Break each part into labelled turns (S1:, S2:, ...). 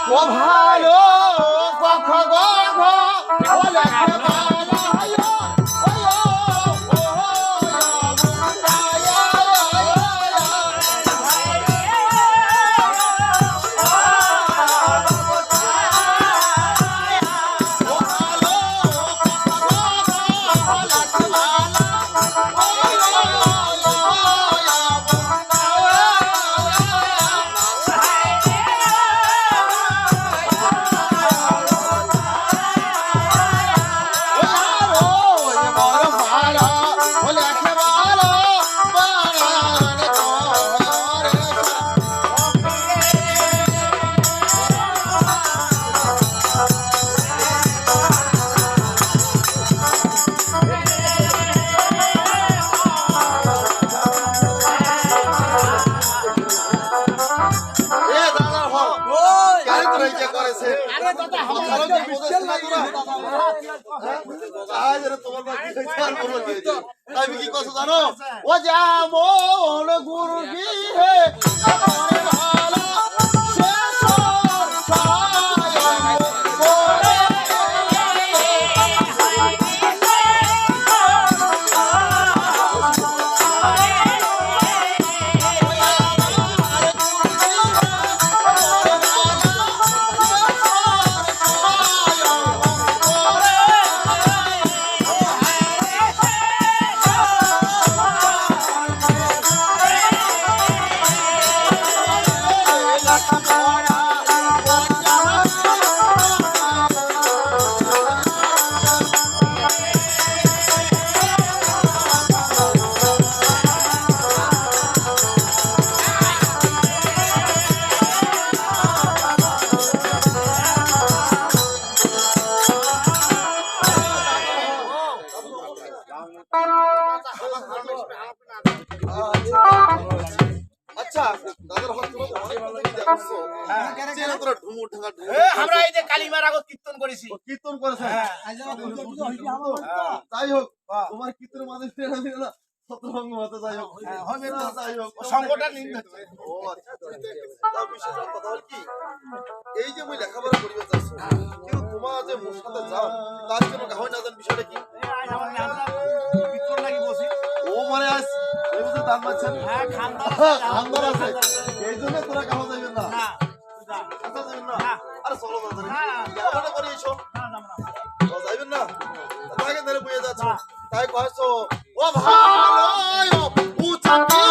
S1: ও ভালো কখ গঘ ও লেখে ভালো হায়ো ওয়ো ও আয়া আমি কি কথা জানো ও যেমন গুরু কি হে ভালো আচ্ছা দাদার হাত ধরে অনেক ভালো দেখছো হ্যাঁ কেন তোরা ঢুমু ঢাকা
S2: আমরা এই যে কালিমার আগত কীর্তন করেছি
S1: কীর্তন করেছেন তাই হোক তোমার কীর্তনের মাঝে ফেরা ফেরা সতরঙ্গ মতে যাই হোক হবে না যাই হোক
S2: সংকটটা নিন হচ্ছে
S1: ও আচ্ছা তা বিশেষ কথা হল কি এই যে মই লেখাপড়া করিবে যাচ্ছ কিন্তু তোমার যে মোর সাথে যাও তার জন্য হয় না জান বিষয়টা কি
S2: কীর্তন লাগি বসি
S1: ও মানে আজ এই বুঝে দান মারছেন
S2: হ্যাঁ
S1: খানদার আছে এই জন্য তোরা কাহো যাইবেন না
S2: না
S1: কথা যাইবেন না আরে চলো দাদা লেখাপড়া করি এসো ও যাইবেন না তাকে ধরে বুঝে যাচ্ছ তাই কইছো ও ভালো উচাকি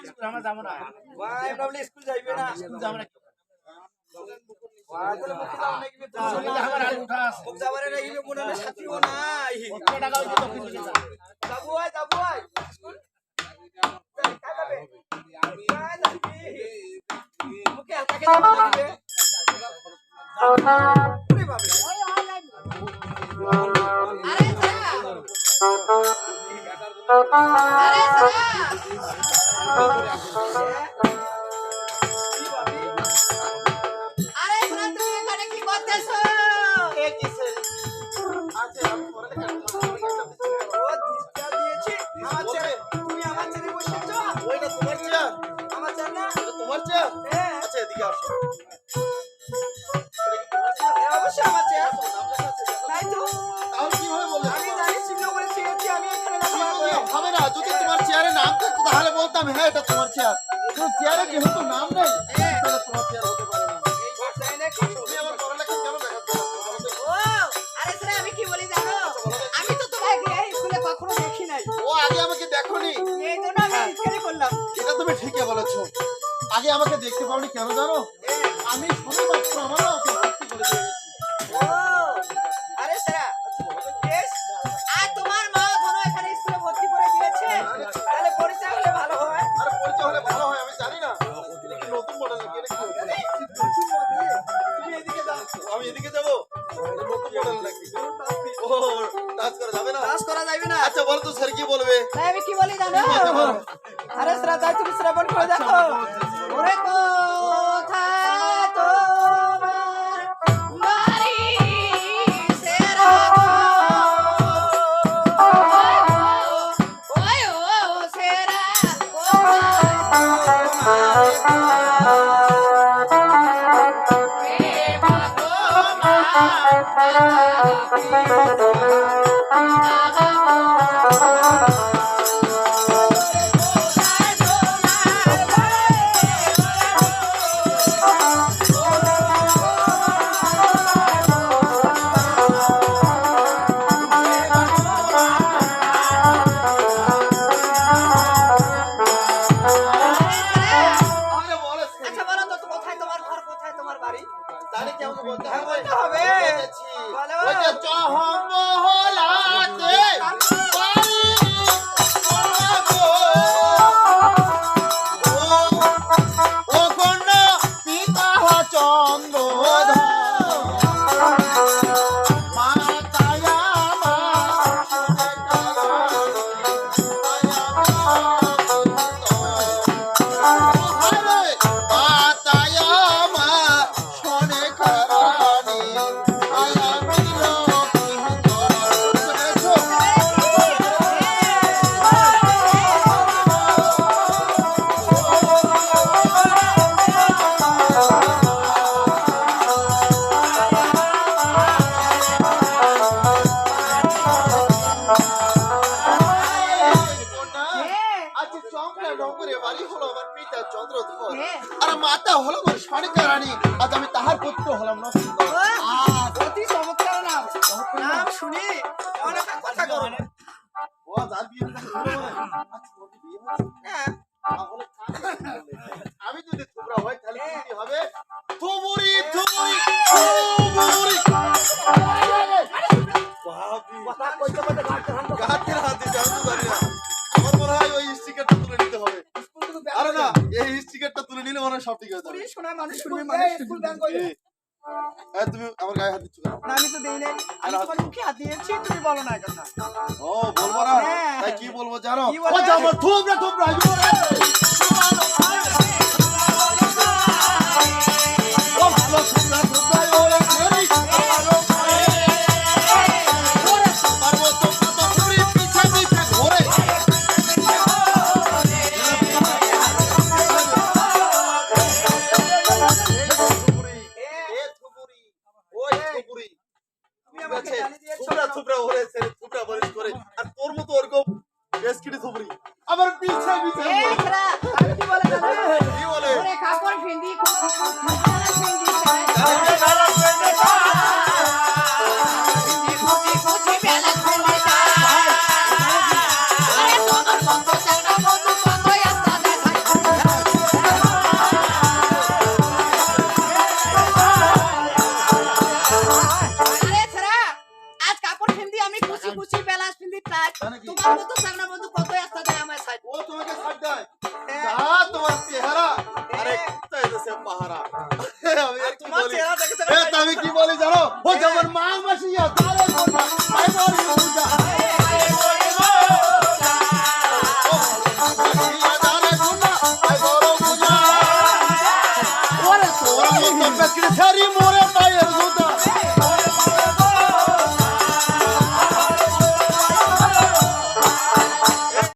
S2: স্কুল আমরা যাবো না
S3: ভাই বলে স্কুল যাইবে না
S2: স্কুল যাবো না
S3: ভাই তোর মুখে দাও নাকি
S2: শরীরে আমার আর উঠা আছে
S3: মুখ যাবারে নাকি মনে হয় সাথীও নাই
S2: কত টাকা হইছে দক্ষিণ দিকে যা
S3: যাবো ভাই স্কুল কাই যাবে কাই যাবি মুখে হালকা কে যাবে ওরে বাবা
S4: আরে শোনা তুমি এখানে কি করতেছো?
S1: এ কিসে আছে আমি পড়ালেখা
S3: ও দিস্তা দিয়েছি আমার ছেলে তুমি আমার ছেলে বসেছো
S1: ওইটা তোমার চেয়ার
S3: আমার ছেলে না
S1: এটা তোমার চেয়ার
S3: হ্যাঁ
S1: আচ্ছা এদিকে আসো
S3: অবশ্যই আমার ছেলে তাই তো
S1: তাহলে কিভাবে বললে
S3: আমি জানি সিংহ বলে ছেড়েছি আমি এখানে রাখবো
S1: হবে না যদি তোমার চেয়ারে নাম থাকতো তাহলে বলতাম হ্যাঁ এটা তোমার চেয়ার কিন্তু চেয়ারে যেহেতু নাম নেই তাহলে তোমার চেয়ার হতে পারে না
S3: এই ভাষায় নাকি
S1: তুমি আমার পড়ালেখা কেন দেখাচ্ছ
S4: ও আরে শোনা আমি কি বলি জানো? আমি তো তোমাকে এই স্কুলে কখনো দেখি নাই।
S1: ও আগে আমাকে দেখোনি
S4: এই জন্য আমি ইনকোয়ারি করলাম।
S1: এটা তুমি ঠিকই বলেছো আগে আমাকে দেখতে পাওনি কেন জানো আমি সবে মাত্র আমারও ওকে ভর্তি করে দিয়ে গেছি
S3: ও আরে সারা বেশ
S4: আর তোমার মা ধরো এখানে স্কুলে ভর্তি করে দিয়েছে।
S3: তাহলে পরিচয় হলে ভালো হয়
S1: আর পরিচয় হলে ভালো হয় আমি জানি না এটা কি নতুন মডেল নাকি এটা কি
S3: তুমি এদিকে যাও
S1: আমি এদিকে যাবো এটা নতুন মডেল নাকি ও টাচ করা যাবে না
S3: কাজ করা যাবে না
S1: আচ্ছা বলো তো স্যার কি বলবে
S4: তাই আমি কি বলি জানো?
S1: বলতে পারো
S4: আরে শোনা তাই তুমি শ্রবণ করে দেখো। ওরে কোথায় তোমার বাড়ি সেরা গো? ওই ও সেরা
S1: আরে বলো স্যার
S4: আচ্ছা বলো তো কোথায় তোমার ঘর, কোথায় তোমার বাড়ি?
S1: জানি কি আমাকে বলতে
S3: হ্যাঁ,
S1: হবে
S3: বলতে হবে।
S1: বলেছি।
S3: বলো।
S1: ওই যে চহমহলাতে বাড়ি বানাবো। ও কন্যা পিতা চন্দ্রধর মাতায় আজকে চম্পলা নগরে বাড়ি হলো আমার পিতা চন্দ্রধর আর মাতা হলো আমার স্বর্ণিকা রানী আজ আমি তাহার পুত্র হলাম নক্ষত্র
S3: অতি চমৎকার নাম নাম শুনি এমন একটা কথা করো
S1: ও যার বিয়ে হয়েছে শুনে বলে, আচ্ছা তোর কি বিয়ে হয়েছে?
S3: হ্যাঁ
S1: তাহলে আমি যদি তোমরা হয় তাহলে কি হবে থুবুরি থুবুরি থুবুরি বাপরে
S3: কথা কইতে কইতে ঘাটতে হাঁটো
S1: গাতের হাতে জানো তো জানি না আমার মনে হয় ওই স্টিকারটা তুলে নিতে হবে
S3: স্কুল থেকে
S1: আরে না এই স্টিকারটা তুলে নিলে মনে হয় সব ঠিক হয়ে যাবে
S3: পুলিশ শোনা মানুষ শুনবে মানুষ স্কুল ব্যাংক কই
S1: এই, তুমি আমার গায়ে হাত দিচ্ছ কেন?
S3: না আমি তো দেই নাই আমি তোমার মুখে হাত দিয়েছি তুমি বলো না এই কথা
S1: ও বলবো না
S3: হ্যাঁ।
S1: তাই কি বলবো জানো
S3: কি বলবে?
S1: ও জামা থুবরা থুবরা ও ভালো থুবরা থুবরা ওরে ছেড়ি পারবো তো কত ঘুরি পিছে পিছে ঘোরে এ থুবুরি ওই থুবুরি
S3: তুমি আমাকে জানি দিয়েছো
S1: থুবরা থুবরা ওরে ছেড়ে থুবরা বলিস করে আর তোর মতো ওরকম বেশ কিটি থুবরি আমার পিছে পিছে
S4: এই
S1: ঘোরে।
S4: ছেড়া, আমি কি বলে জানো?
S1: কি বলে
S4: ওরে কাপড় ফিন্দি কুচি কুচি ফিন্দি কুচি কুচি বেলা ফিন্দি আরে তোমার মতো চাকরা মতো কত আস্তা দেখা তোমার মতো চাকরা বন্ধু কত